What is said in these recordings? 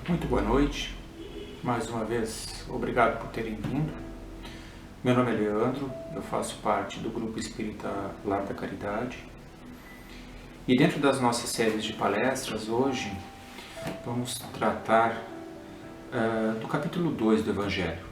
Muito boa noite, mais uma vez obrigado por terem vindo. Meu nome é Leandro, eu faço parte do Grupo Espírita Lar da Caridade. E dentro das nossas séries de palestras, hoje vamos tratar do capítulo 2 do Evangelho,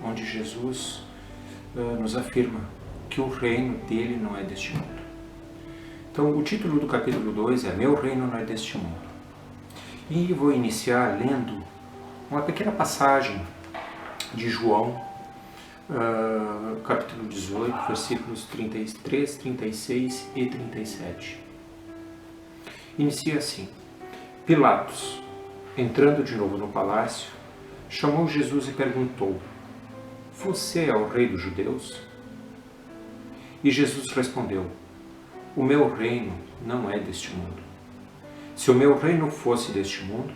onde Jesus nos afirma que o reino dele não é deste mundo. Então, o título do capítulo 2 é Meu Reino não é deste mundo. E vou iniciar lendo uma pequena passagem de João, capítulo 18, versículos 33, 36 e 37. Inicia assim: Pilatos, entrando de novo no palácio, chamou Jesus e perguntou: Você é o rei dos judeus? E Jesus respondeu: O meu reino não é deste mundo. Se o meu reino fosse deste mundo,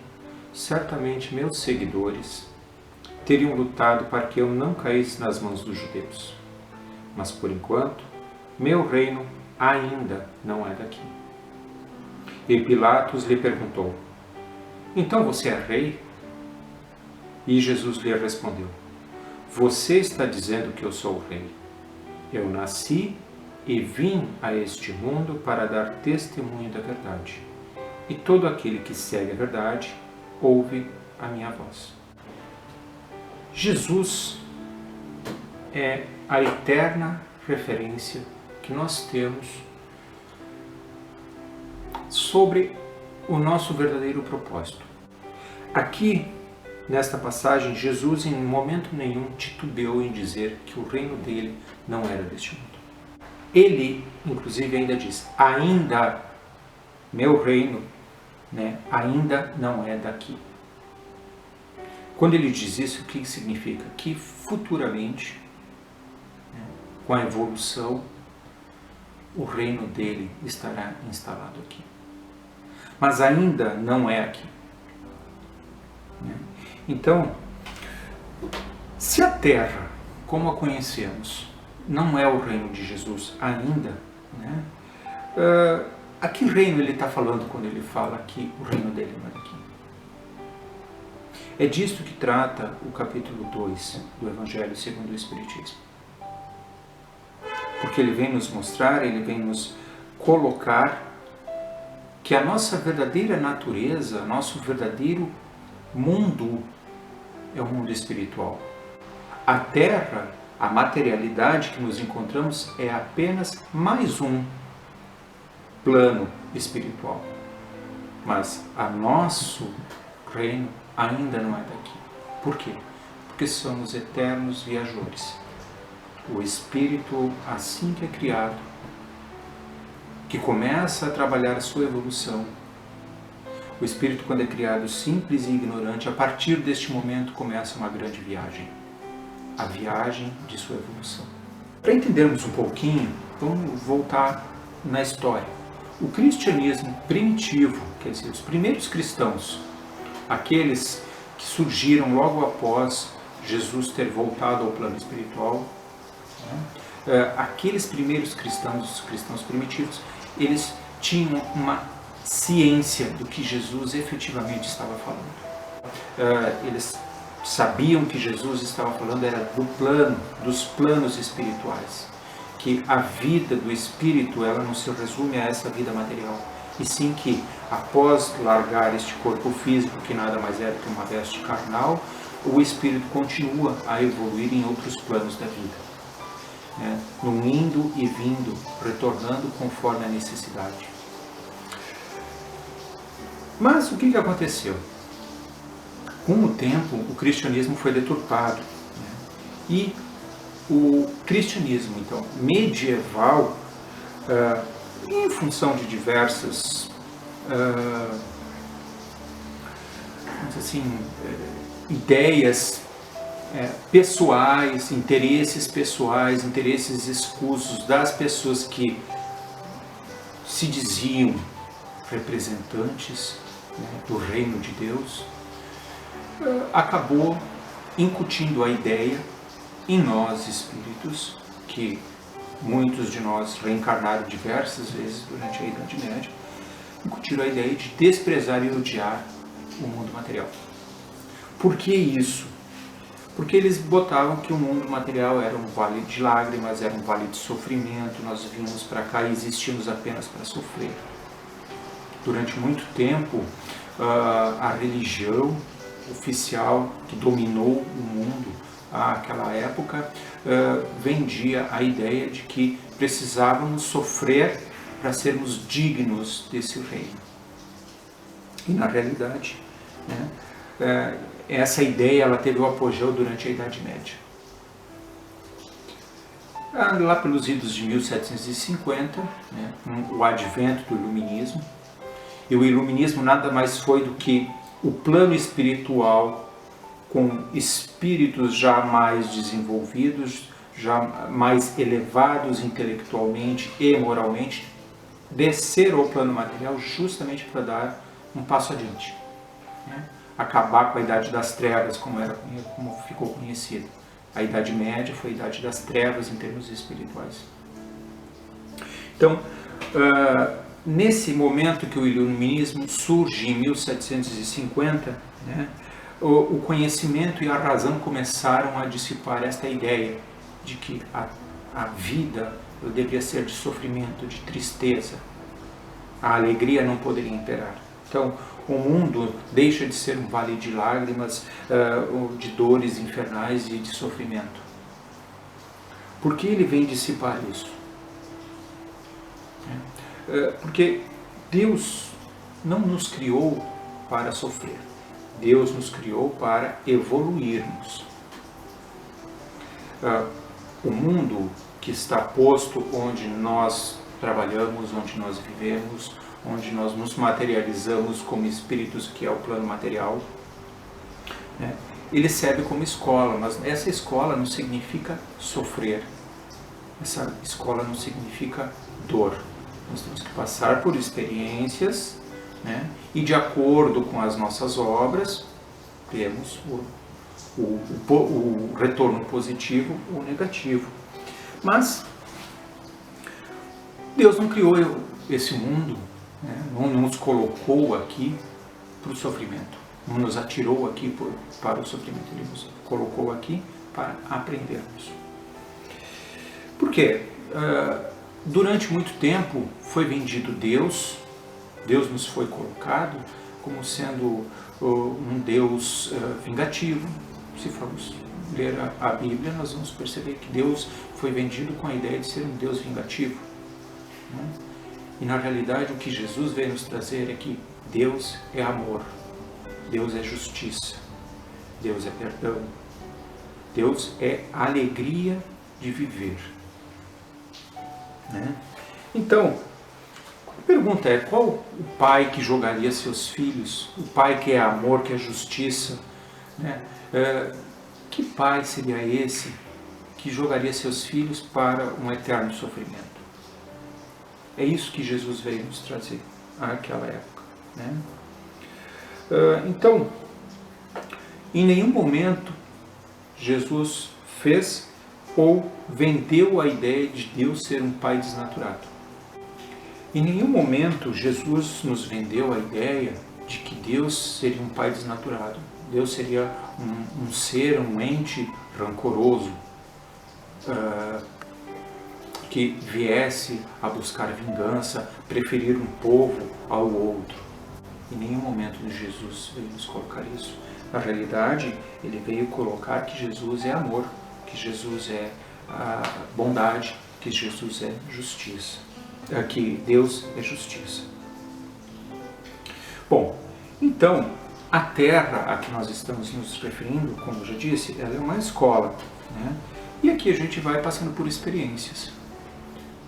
certamente meus seguidores teriam lutado para que eu não caísse nas mãos dos judeus. Mas, por enquanto, meu reino ainda não é daqui. E Pilatos lhe perguntou: Então você é rei? E Jesus lhe respondeu: Você está dizendo que eu sou o rei. Eu nasci e vim a este mundo para dar testemunho da verdade. E todo aquele que segue a verdade ouve a minha voz. Jesus é a eterna referência que nós temos sobre o nosso verdadeiro propósito. Aqui, nesta passagem, Jesus em momento nenhum titubeou em dizer que o reino dele não era deste mundo. Ele, inclusive, ainda diz: ainda meu reino, ainda não é daqui. Quando ele diz isso, o que significa? Que futuramente, com a evolução, o reino dele estará instalado aqui. Mas ainda não é aqui. Então, se a Terra, como a conhecemos, não é o reino de Jesus ainda, a que reino ele está falando quando ele fala que o reino dele não é daqui? É disto que trata o capítulo 2 do Evangelho segundo o Espiritismo. Porque ele vem nos mostrar, ele vem nos colocar que a nossa verdadeira natureza, nosso verdadeiro mundo é o mundo espiritual. A Terra, a materialidade que nos encontramos é apenas mais um plano espiritual. Mas a nosso reino ainda não é daqui. Por quê? Porque somos eternos viajores. O espírito, assim que é criado, que começa a trabalhar a sua evolução, o espírito, quando é criado simples e ignorante, a partir deste momento começa uma grande viagem. A viagem de sua evolução. Para entendermos um pouquinho, vamos voltar na história. O cristianismo primitivo, quer dizer, os primeiros cristãos, aqueles que surgiram logo após Jesus ter voltado ao plano espiritual, aqueles primeiros cristãos, os cristãos primitivos, eles tinham uma ciência do que Jesus efetivamente estava falando. Eles sabiam que Jesus estava falando era dos planos espirituais. Que a vida do espírito, ela não se resume a essa vida material, e sim que após largar este corpo físico, que nada mais é do que uma veste carnal, o espírito continua a evoluir em outros planos da vida, num indo e vindo, retornando conforme a necessidade. Mas o que aconteceu? Com o tempo, o cristianismo foi deturpado, e o cristianismo, então, medieval, em função de diversas ideias pessoais, interesses escusos das pessoas que se diziam representantes do reino de Deus, acabou incutindo a ideia em nós espíritos, que muitos de nós reencarnaram diversas vezes durante a Idade Média, incutiram a ideia de desprezar e odiar o mundo material. Por que isso? Porque eles botavam que o mundo material era um vale de lágrimas, era um vale de sofrimento, nós vínhamos para cá e existíamos apenas para sofrer. Durante muito tempo, a religião oficial que dominou o mundo àquela época vendia a ideia de que precisávamos sofrer para sermos dignos desse reino. E na realidade, né, essa ideia ela teve o apogeu durante a Idade Média. Lá pelos idos de 1750, né, o advento do Iluminismo. E o Iluminismo nada mais foi do que o plano espiritual com espíritos já mais desenvolvidos, já mais elevados intelectualmente e moralmente, descer ao plano material justamente para dar um passo adiante, né? Acabar com a Idade das Trevas, como ficou conhecida. A Idade Média foi a Idade das Trevas em termos espirituais. Então, nesse momento que o Iluminismo surge em 1750, né, o conhecimento e a razão começaram a dissipar esta ideia de que a vida deveria ser de sofrimento, de tristeza. A alegria não poderia imperar. Então, o mundo deixa de ser um vale de lágrimas, de dores infernais e de sofrimento. Por que ele vem dissipar isso? Porque Deus não nos criou para sofrer. Deus nos criou para evoluirmos. O mundo que está posto onde nós trabalhamos, onde nós vivemos, onde nós nos materializamos como espíritos, que é o plano material, né? Ele serve como escola, mas essa escola não significa sofrer. Essa escola não significa dor. Nós temos que passar por experiências, né? E de acordo com as nossas obras, temos o retorno positivo ou negativo. Mas Deus não criou esse mundo, né? Não nos colocou aqui para o sofrimento, não nos atirou aqui para o sofrimento, Ele nos colocou aqui para aprendermos. Por quê? Durante muito tempo foi vendido Deus nos foi colocado como sendo um Deus vingativo. Se formos ler a Bíblia, nós vamos perceber que Deus foi vendido com a ideia de ser um Deus vingativo, né? E na realidade o que Jesus veio nos trazer é que Deus é amor, Deus é justiça, Deus é perdão, Deus é alegria de viver, né? Então, a pergunta é, qual o pai que jogaria seus filhos, o pai que é amor, que é justiça, né? Que pai seria esse que jogaria seus filhos para um eterno sofrimento? É isso que Jesus veio nos trazer àquela época, né? Então, em nenhum momento Jesus fez ou vendeu a ideia de Deus ser um pai desnaturado. Em nenhum momento Jesus nos vendeu a ideia de que Deus seria um pai desnaturado. Deus seria um ser, um ente rancoroso, que viesse a buscar vingança, preferir um povo ao outro. Em nenhum momento Jesus veio nos colocar isso. Na realidade, ele veio colocar que Jesus é amor, que Jesus é bondade, que Jesus é justiça, que Deus é justiça. Bom, então, a Terra a que nós estamos nos referindo, como eu já disse, ela é uma escola, né? E aqui a gente vai passando por experiências.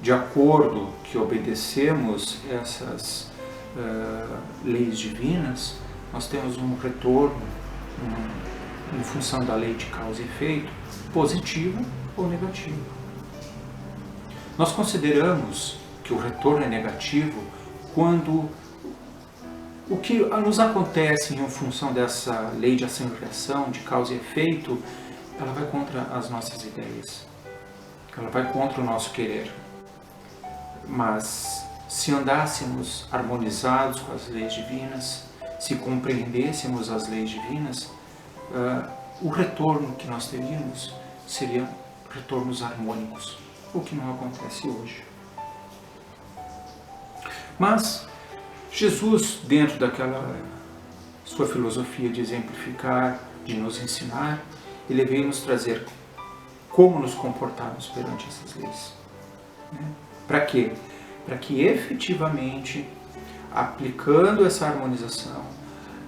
De acordo que obedecemos essas leis divinas, nós temos um retorno em função da lei de causa e efeito, positivo ou negativo. Nós consideramos que o retorno é negativo quando o que nos acontece em função dessa lei de ação e reação, de causa e efeito, ela vai contra as nossas ideias, ela vai contra o nosso querer. Mas se andássemos harmonizados com as leis divinas, se compreendêssemos as leis divinas, o retorno que nós teríamos seria retornos harmônicos, o que não acontece hoje. Mas Jesus, dentro daquela sua filosofia de exemplificar, de nos ensinar, ele veio nos trazer como nos comportarmos perante essas leis. Para quê? Para que efetivamente, aplicando essa harmonização,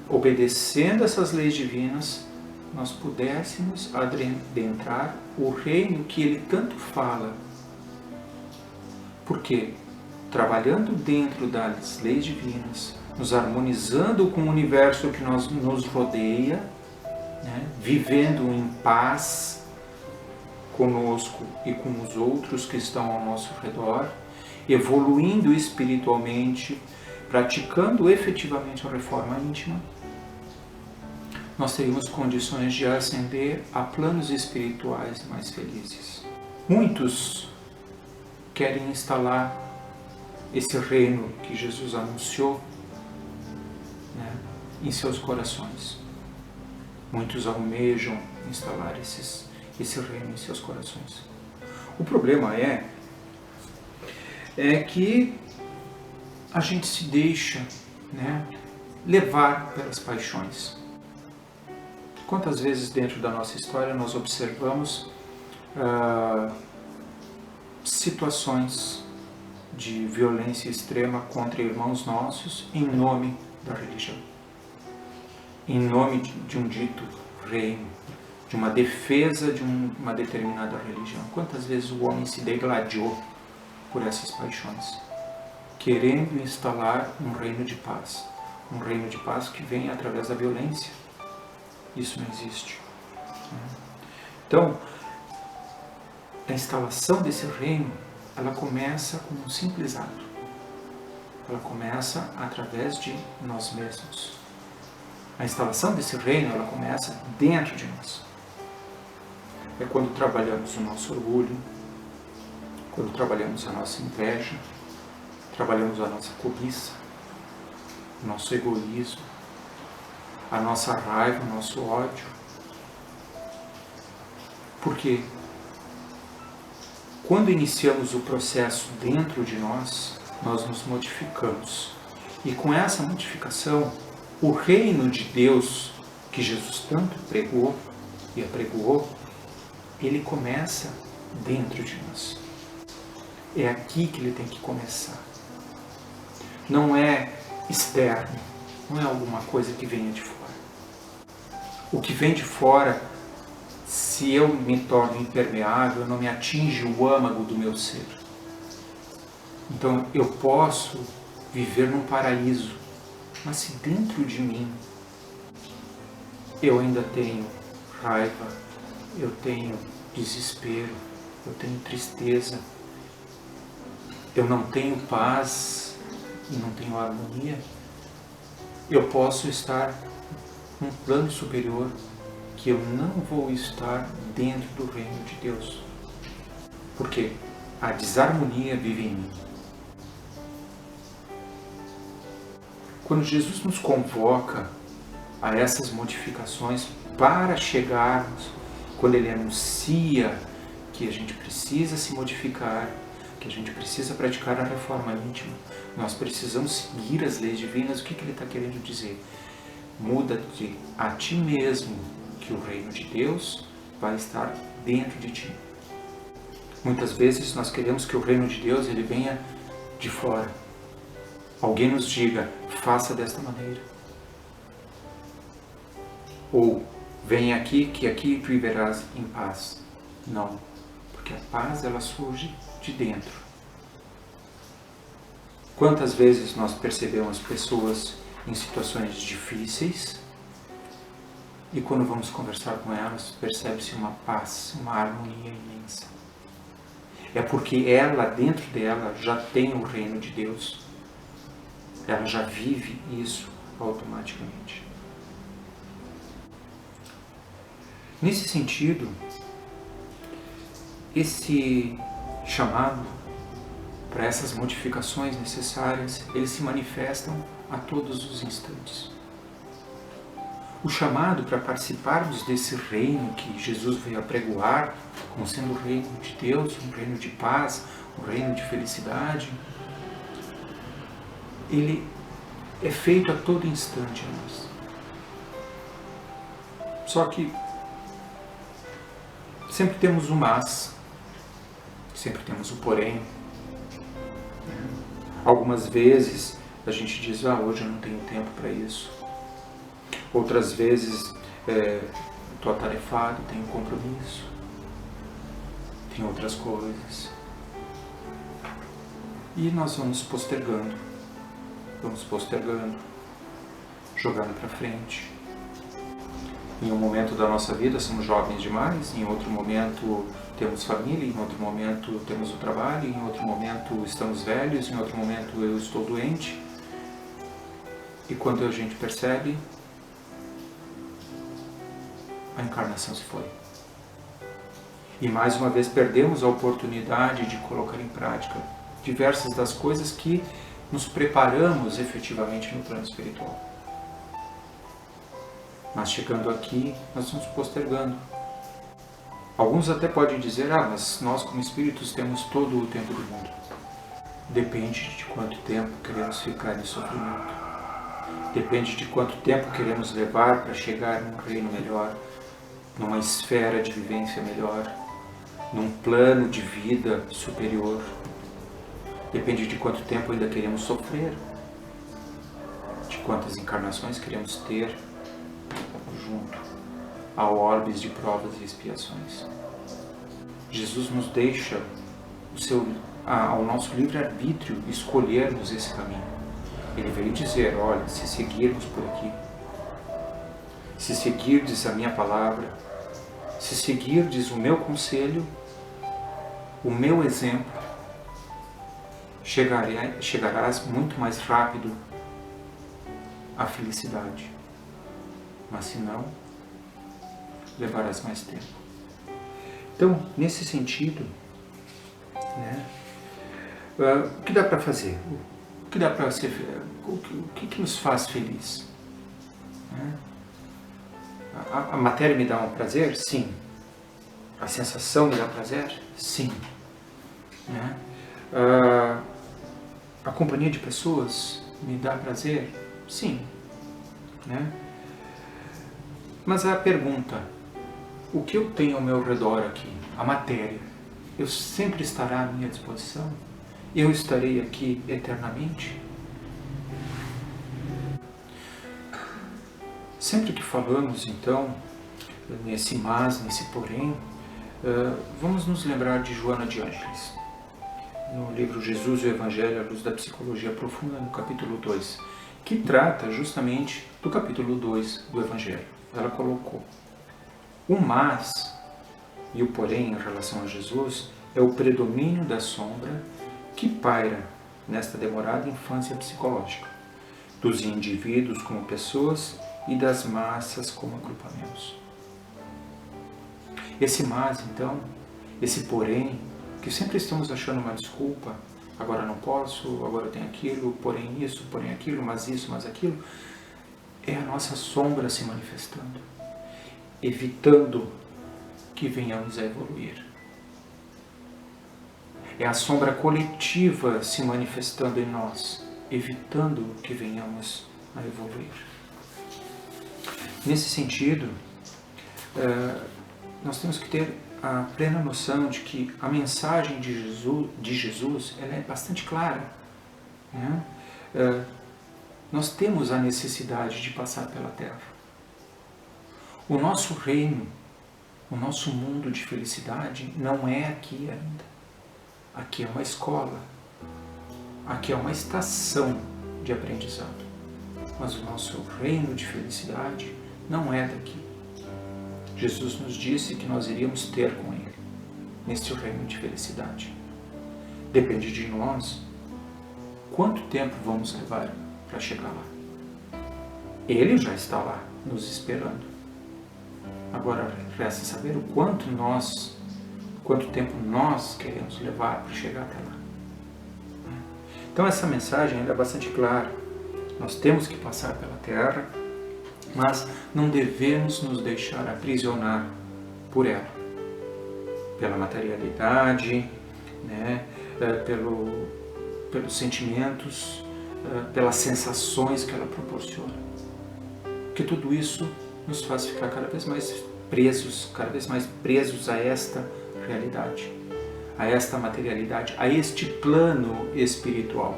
obedecendo essas leis divinas, nós pudéssemos adentrar o reino que ele tanto fala. Por quê? Trabalhando dentro das leis divinas, nos harmonizando com o universo que nos rodeia, vivendo em paz conosco e com os outros que estão ao nosso redor, evoluindo espiritualmente, praticando efetivamente a reforma íntima, nós teríamos condições de ascender a planos espirituais mais felizes. Muitos querem instalar esse reino que Jesus anunciou, em seus corações. Muitos almejam instalar esse reino em seus corações. O problema é que a gente se deixa levar pelas paixões. Quantas vezes dentro da nossa história nós observamos situações de violência extrema contra irmãos nossos em nome da religião, em nome de um dito reino, de uma defesa de uma determinada religião. Quantas vezes o homem se degladiou por essas paixões, querendo instalar um reino de paz que vem através da violência. Isso não existe. Então, a instalação desse reino, ela começa com um simples ato. Ela começa através de nós mesmos. A instalação desse reino, ela começa dentro de nós. É quando trabalhamos o nosso orgulho, quando trabalhamos a nossa inveja, trabalhamos a nossa cobiça, o nosso egoísmo, a nossa raiva, o nosso ódio. Por quê? Quando iniciamos o processo dentro de nós, nós nos modificamos. E com essa modificação, o reino de Deus, que Jesus tanto pregou e apregoou, ele começa dentro de nós. É aqui que ele tem que começar. Não é externo, não é alguma coisa que venha de fora. O que vem de fora, se eu me torno impermeável, não me atinge o âmago do meu ser. Então eu posso viver num paraíso, mas se dentro de mim eu ainda tenho raiva, eu tenho desespero, eu tenho tristeza, eu não tenho paz e não tenho harmonia, eu posso estar num plano superior que eu não vou estar dentro do reino de Deus. Porque a desarmonia vive em mim. Quando Jesus nos convoca a essas modificações para chegarmos, quando Ele anuncia que a gente precisa se modificar, que a gente precisa praticar a reforma íntima, nós precisamos seguir as leis divinas, o que Ele está querendo dizer? Muda-te a ti mesmo, que o reino de Deus vai estar dentro de ti. Muitas vezes nós queremos que o reino de Deus ele venha de fora. Alguém nos diga, faça desta maneira. Ou, vem aqui, que aqui tu viverás em paz. Não, porque a paz ela surge de dentro. Quantas vezes nós percebemos pessoas em situações difíceis e quando vamos conversar com elas, percebe-se uma paz, uma harmonia imensa. É porque ela, dentro dela, já tem o reino de Deus. Ela já vive isso automaticamente. Nesse sentido, esse chamado para essas modificações necessárias, eles se manifestam a todos os instantes. o chamado para participarmos desse reino que Jesus veio apregoar, como sendo o reino de Deus, um reino de paz, um reino de felicidade, ele é feito a todo instante a nós. Só que sempre temos o mas, sempre temos o porém. Algumas vezes a gente diz, hoje eu não tenho tempo para isso. Outras vezes estou atarefado, tenho compromisso, tenho outras coisas. E nós vamos postergando, jogando para frente. Em um momento da nossa vida somos jovens demais, em outro momento temos família, em outro momento temos o trabalho, em outro momento estamos velhos, em outro momento eu estou doente. E quando a gente percebe, a encarnação se foi. E mais uma vez perdemos a oportunidade de colocar em prática diversas das coisas que nos preparamos efetivamente no plano espiritual. Mas chegando aqui, nós vamos postergando. Alguns até podem dizer, mas nós como espíritos temos todo o tempo do mundo. Depende de quanto tempo queremos ficar em sofrimento. Depende de quanto tempo queremos levar para chegar num reino melhor, numa esfera de vivência melhor, num plano de vida superior. Depende de quanto tempo ainda queremos sofrer, de quantas encarnações queremos ter junto ao orbes de provas e expiações. Jesus nos deixa ao nosso livre-arbítrio escolhermos esse caminho. Ele veio dizer, olha, se seguirmos por aqui, se seguirdes a minha palavra, se seguirdes o meu conselho, o meu exemplo, chegarás muito mais rápido à felicidade. Mas se não, levarás mais tempo. Então, nesse sentido, o que dá para fazer? O que dá para ser? O que nos faz feliz? A matéria me dá um prazer? Sim. A sensação me dá prazer? Sim. A companhia de pessoas me dá prazer? Sim. Mas a pergunta, o que eu tenho ao meu redor aqui, a matéria, eu sempre estará à minha disposição? Eu estarei aqui eternamente? Sempre que falamos, então, nesse mas, nesse porém, vamos nos lembrar de Joana de Ângeles, no livro Jesus e o Evangelho à Luz da Psicologia Profunda, no capítulo 2, que trata justamente do capítulo 2 do Evangelho. Ela colocou: o mas e o porém em relação a Jesus é o predomínio da sombra que paira nesta demorada infância psicológica, dos indivíduos como pessoas e das massas como agrupamentos. Esse mas, então, esse porém, que sempre estamos achando uma desculpa, agora não posso, agora tem aquilo, porém isso, porém aquilo, mas isso, mas aquilo, é a nossa sombra se manifestando, evitando que venhamos a evoluir. É a sombra coletiva se manifestando em nós, evitando que venhamos a evoluir. Nesse sentido, nós temos que ter a plena noção de que a mensagem de Jesus ela é bastante clara. Nós temos a necessidade de passar pela Terra. O nosso reino, o nosso mundo de felicidade não é aqui ainda. Aqui é uma escola, aqui é uma estação de aprendizado. Mas o nosso reino de felicidade não é daqui. Jesus nos disse que nós iríamos ter com Ele, neste reino de felicidade. Depende de nós quanto tempo vamos levar para chegar lá. Ele já está lá, nos esperando. Agora resta saber o quanto tempo nós queremos levar para chegar até lá. Então essa mensagem é bastante clara. Nós temos que passar pela Terra, Mas não devemos nos deixar aprisionar por ela, pela materialidade, né? Pelos sentimentos, pelas sensações que ela proporciona. Que tudo isso nos faz ficar cada vez mais presos a esta realidade, a esta materialidade, a este plano espiritual.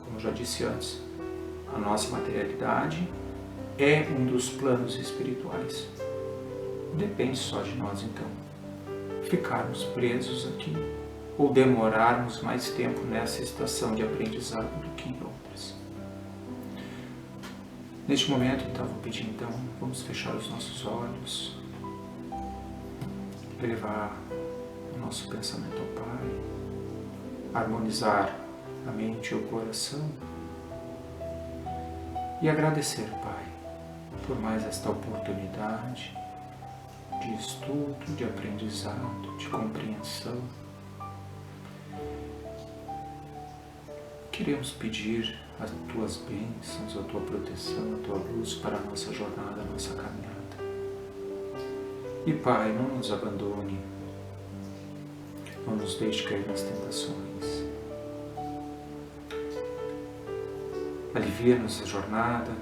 Como eu já disse antes, a nossa materialidade é um dos planos espirituais. Depende só de nós, então, ficarmos presos aqui ou demorarmos mais tempo nessa estação de aprendizado do que em outras. Neste momento, então, vou pedir, então, vamos fechar os nossos olhos, elevar o nosso pensamento ao Pai, harmonizar a mente e o coração e agradecer, Pai, por mais esta oportunidade de estudo, de aprendizado, de compreensão. Queremos pedir as Tuas bênçãos, a Tua proteção, a Tua luz para a nossa jornada, a nossa caminhada. E Pai, não nos abandone, não nos deixe cair nas tentações. Alivia-nos a jornada,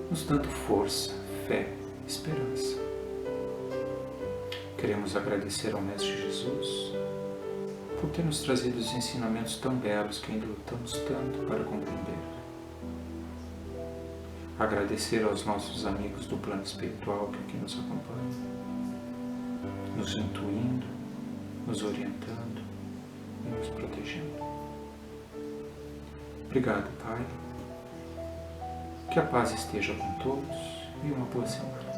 nos dando força, fé, esperança. Queremos agradecer ao Mestre Jesus por ter nos trazido os ensinamentos tão belos que ainda lutamos tanto para compreender. Agradecer aos nossos amigos do plano espiritual que aqui nos acompanham, nos intuindo, nos orientando e nos protegendo. Obrigado, Pai. Que a paz esteja com todos e uma boa semana.